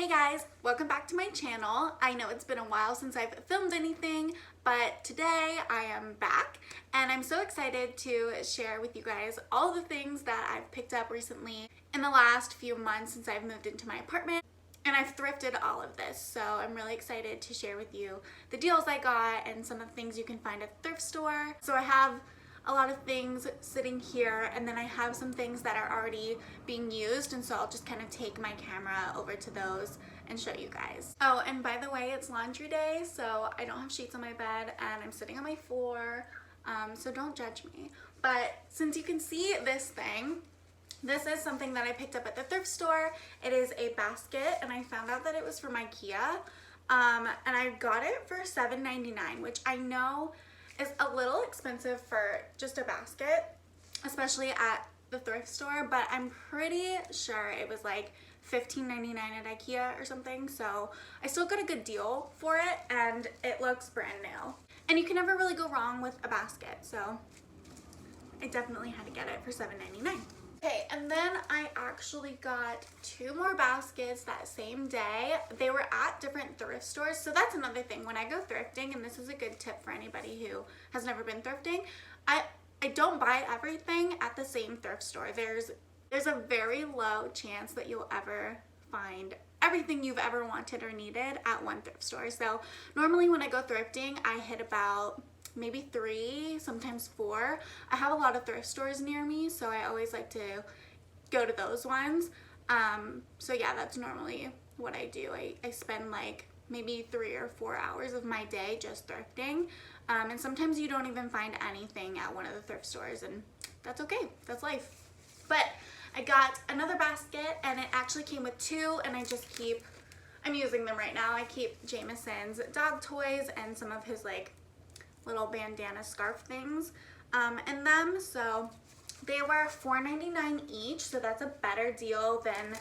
Hey guys, welcome back to my channel. I know it's been a while since I've filmed anything, but today I am back and I'm so excited to share with you guys all the things that I've picked up recently in the last few months since I've moved into my apartment. And I've thrifted all of this, so I'm really excited to share with you the deals I got and some of the things you can find at the thrift store. So I have a lot of things sitting here, and then I have some things that are already being used, and so I'll just kind of take my camera over to those and show you guys. Oh, and by the way, it's laundry day, so I don't have sheets on my bed and I'm sitting on my floor, so don't judge me. But since you can see this thing, this is something that I picked up at the thrift store. It is a basket, and I found out that it was from IKEA, and I got it for $7.99, which I know is a little expensive for just a basket, especially at the thrift store, but I'm pretty sure it was like $15.99 at IKEA or something, so I still got a good deal for it, and it looks brand new. And you can never really go wrong with a basket, so I definitely had to get it for $7.99. Okay, and then I actually got two more baskets that same day. They were at different thrift stores, so that's another thing. When I go thrifting, and this is a good tip for anybody who has never been thrifting, I don't buy everything at the same thrift store. There's a very low chance that you'll ever find everything you've ever wanted or needed at one thrift store. So normally when I go thrifting, I hit about maybe 3, sometimes 4. I have a lot of thrift stores near me, so I always like to go to those ones. So yeah, that's normally what I do. I spend like maybe 3 or 4 hours of my day just thrifting, and sometimes you don't even find anything at one of the thrift stores, and that's okay, that's life. But I got another basket, and it actually came with 2, and I'm using them right now. I keep Jameson's dog toys and some of his like little bandana scarf things in them, so they were $4.99 each, so that's a better deal than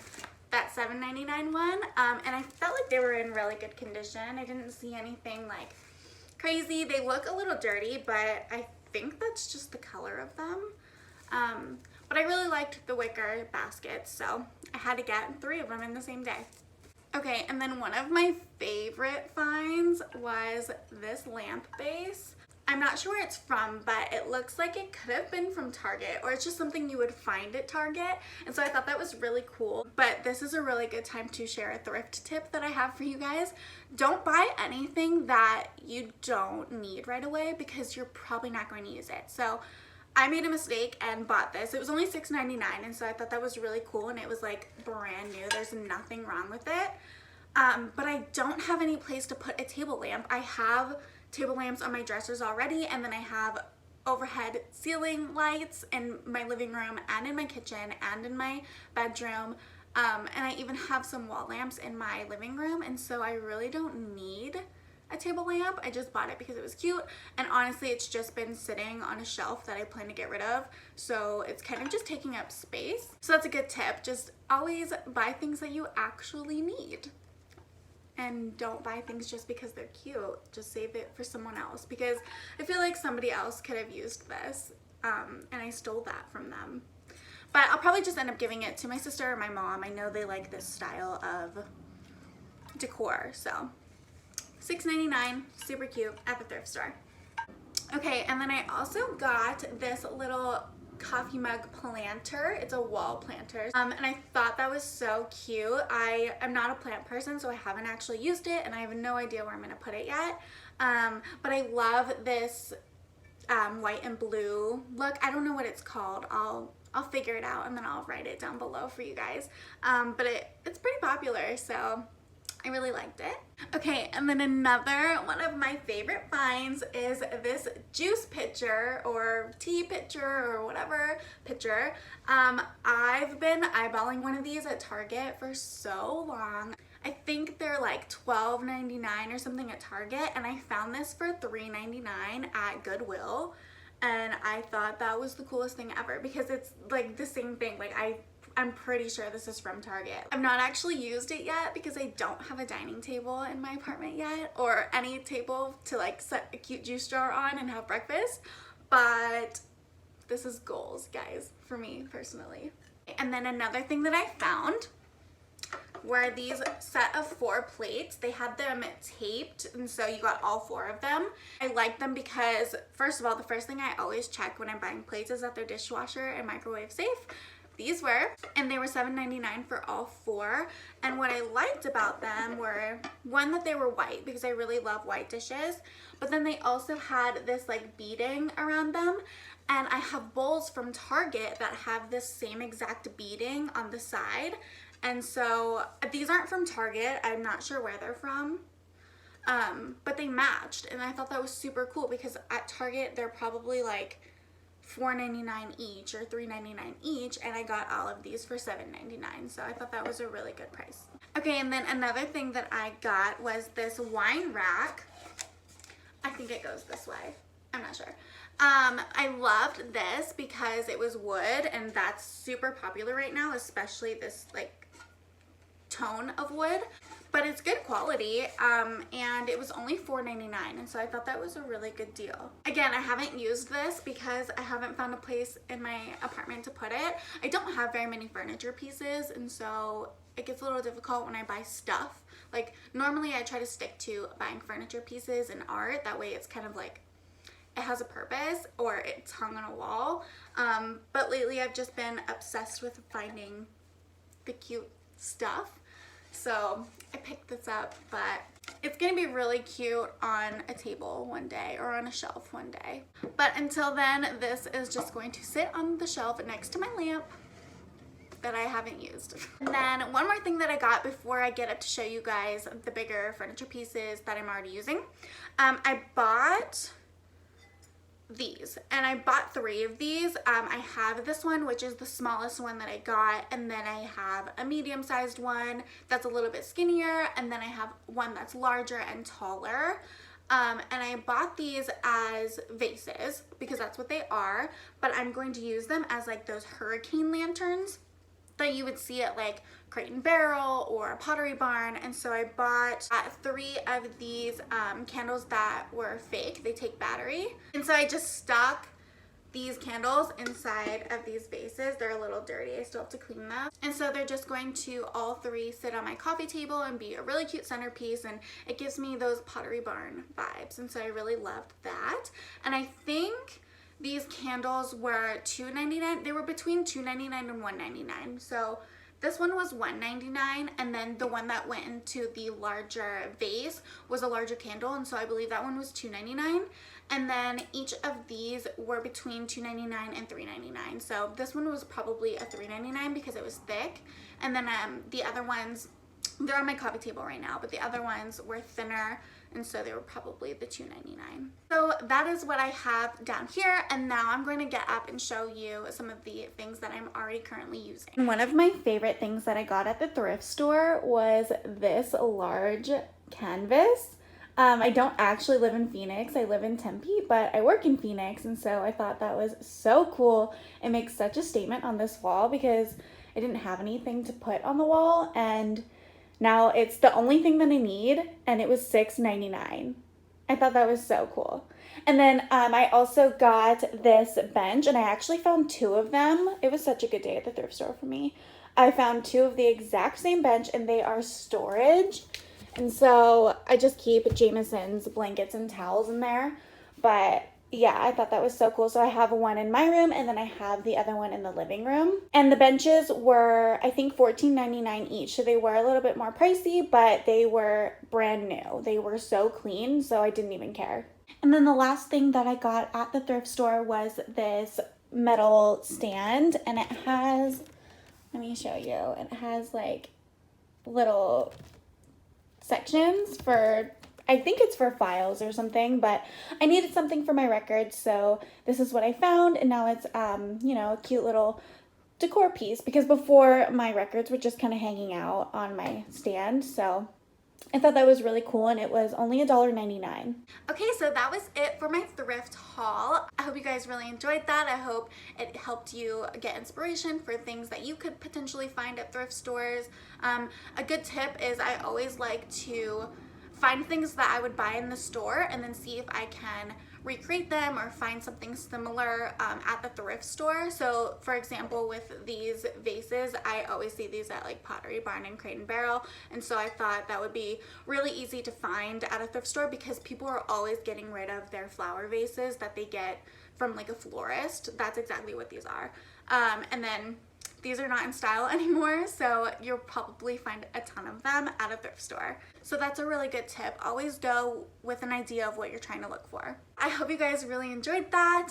that $7.99 one, and I felt like they were in really good condition. I didn't see anything like crazy. They look a little dirty, but I think that's just the color of them, but I really liked the wicker baskets, so I had to get 3 of them in the same day. Okay, and then one of my favorite finds was this lamp base. I'm not sure where it's from, but it looks like it could have been from Target, or it's just something you would find at Target, and so I thought that was really cool. But this is a really good time to share a thrift tip that I have for you guys. Don't buy anything that you don't need right away, because you're probably not going to use it. So I made a mistake and bought this. It was only $6.99, and so I thought that was really cool, and it was like brand new. There's nothing wrong with it. But I don't have any place to put a table lamp. I have table lamps on my dressers already, and then I have overhead ceiling lights in my living room and in my kitchen and in my bedroom, and I even have some wall lamps in my living room, and so I really don't need a table lamp. I just bought it because it was cute, and honestly it's just been sitting on a shelf that I plan to get rid of, so it's kind of just taking up space. So that's a good tip. Just always buy things that you actually need, and don't buy things just because they're cute. Just save it for someone else, because I feel like somebody else could have used this, and I stole that from them. But I'll probably just end up giving it to my sister or my mom. I know they like this style of decor, so $6.99, super cute at the thrift store. Okay, and then I also got this little coffee mug planter. It's a wall planter, and I thought that was so cute. I am not a plant person, so I haven't actually used it, and I have no idea where I'm gonna put it yet, but I love this white and blue look. I don't know what it's called. I'll figure it out, and then I'll write it down below for you guys, but it's pretty popular, so I really liked it. Okay, and then another one of my favorite finds is this juice pitcher or tea pitcher or whatever pitcher. I've been eyeballing one of these at Target for so long. I think they're like $12.99 or something at Target, and I found this for $3.99 at Goodwill, and I thought that was the coolest thing ever, because it's like the same thing. Like I'm pretty sure this is from Target. I've not actually used it yet because I don't have a dining table in my apartment yet, or any table to like set a cute juice jar on and have breakfast, but this is goals, guys, for me personally. And then another thing that I found were these set of 4 plates. They had them taped, and so you got all 4 of them. I like them because, first of all, the first thing I always check when I'm buying plates is that they're dishwasher and microwave safe. These were, and they were $7.99 for all 4. And what I liked about them were, one, that they were white, because I really love white dishes, but then they also had this like beading around them. And I have bowls from Target that have this same exact beading on the side. And so these aren't from Target. I'm not sure where they're from. But they matched, and I thought that was super cool because at Target they're probably like $4.99 each or $3.99 each, and I got all of these for $7.99, so I thought that was a really good price. Okay, and then another thing that I got was this wine rack. I think it goes this way. I'm not sure. I loved this because it was wood, and that's super popular right now, especially this like tone of wood, but it's good quality, and it was only $4.99, and so I thought that was a really good deal. Again, I haven't used this because I haven't found a place in my apartment to put it. I don't have very many furniture pieces, and so it gets a little difficult when I buy stuff. Like, normally I try to stick to buying furniture pieces and art, that way it's kind of like it has a purpose or it's hung on a wall. But lately I've just been obsessed with finding the cute stuff. So I picked this up, but it's gonna be really cute on a table one day or on a shelf one day. But until then, this is just going to sit on the shelf next to my lamp that I haven't used. And then one more thing that I got before I get up to show you guys the bigger furniture pieces that I'm already using. I bought these, and I bought 3 of these. I have this one, which is the smallest one that I got, and then I have a medium-sized one that's a little bit skinnier, and then I have one that's larger and taller. And I bought these as vases because that's what they are, but I'm going to use them as like those hurricane lanterns that you would see at like Crate and Barrel or Pottery Barn. And so I bought 3 of these candles that were fake. They take battery. And so I just stuck these candles inside of these vases. They're a little dirty. I still have to clean them. And so they're just going to all 3 sit on my coffee table and be a really cute centerpiece, and it gives me those Pottery Barn vibes. And so I really loved that. And I think these candles were $2.99. They were between $2.99 and $1.99. So this one was $1.99, and then the one that went into the larger vase was a larger candle, and so I believe that one was $2.99. And then each of these were between $2.99 and $3.99. So this one was probably a $3.99 because it was thick. And then the other ones, they're on my coffee table right now, but the other ones were thinner, and so they were probably the $2.99. So that is what I have down here, and now I'm going to get up and show you some of the things that I'm already currently using. One of my favorite things that I got at the thrift store was this large canvas. I don't actually live in Phoenix. I live in Tempe, but I work in Phoenix, and so I thought that was so cool. It makes such a statement on this wall because I didn't have anything to put on the wall, and now it's the only thing that I need, and it was $6.99. I thought that was so cool. And then I also got this bench, and I actually found 2 of them. It was such a good day at the thrift store for me. I found 2 of the exact same bench, and they are storage. And so I just keep Jameson's blankets and towels in there. But yeah, I thought that was so cool. So I have one in my room, and then I have the other one in the living room. And the benches were, I think, $14.99 each. So they were a little bit more pricey, but they were brand new. They were so clean, so I didn't even care. And then the last thing that I got at the thrift store was this metal stand. And it has, let me show you, it has like little sections for, I think it's for files or something, but I needed something for my records, so this is what I found, and now it's, you know, a cute little decor piece, because before my records were just kind of hanging out on my stand, so I thought that was really cool, and it was only $1.99. Okay, so that was it for my thrift haul. I hope you guys really enjoyed that. I hope it helped you get inspiration for things that you could potentially find at thrift stores. A good tip is I always like to find things that I would buy in the store and then see if I can recreate them or find something similar at the thrift store. So for example, with these vases, I always see these at like Pottery Barn and Crate and Barrel, and so I thought that would be really easy to find at a thrift store because people are always getting rid of their flower vases that they get from like a florist. That's exactly what these are. And then these are not in style anymore, so you'll probably find a ton of them at a thrift store. So that's a really good tip. Always go with an idea of what you're trying to look for. I hope you guys really enjoyed that.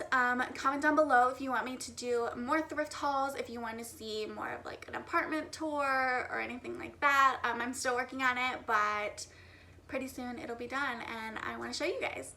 Comment down below if you want me to do more thrift hauls, if you want to see more of like an apartment tour or anything like that. I'm still working on it, but pretty soon it'll be done and I want to show you guys.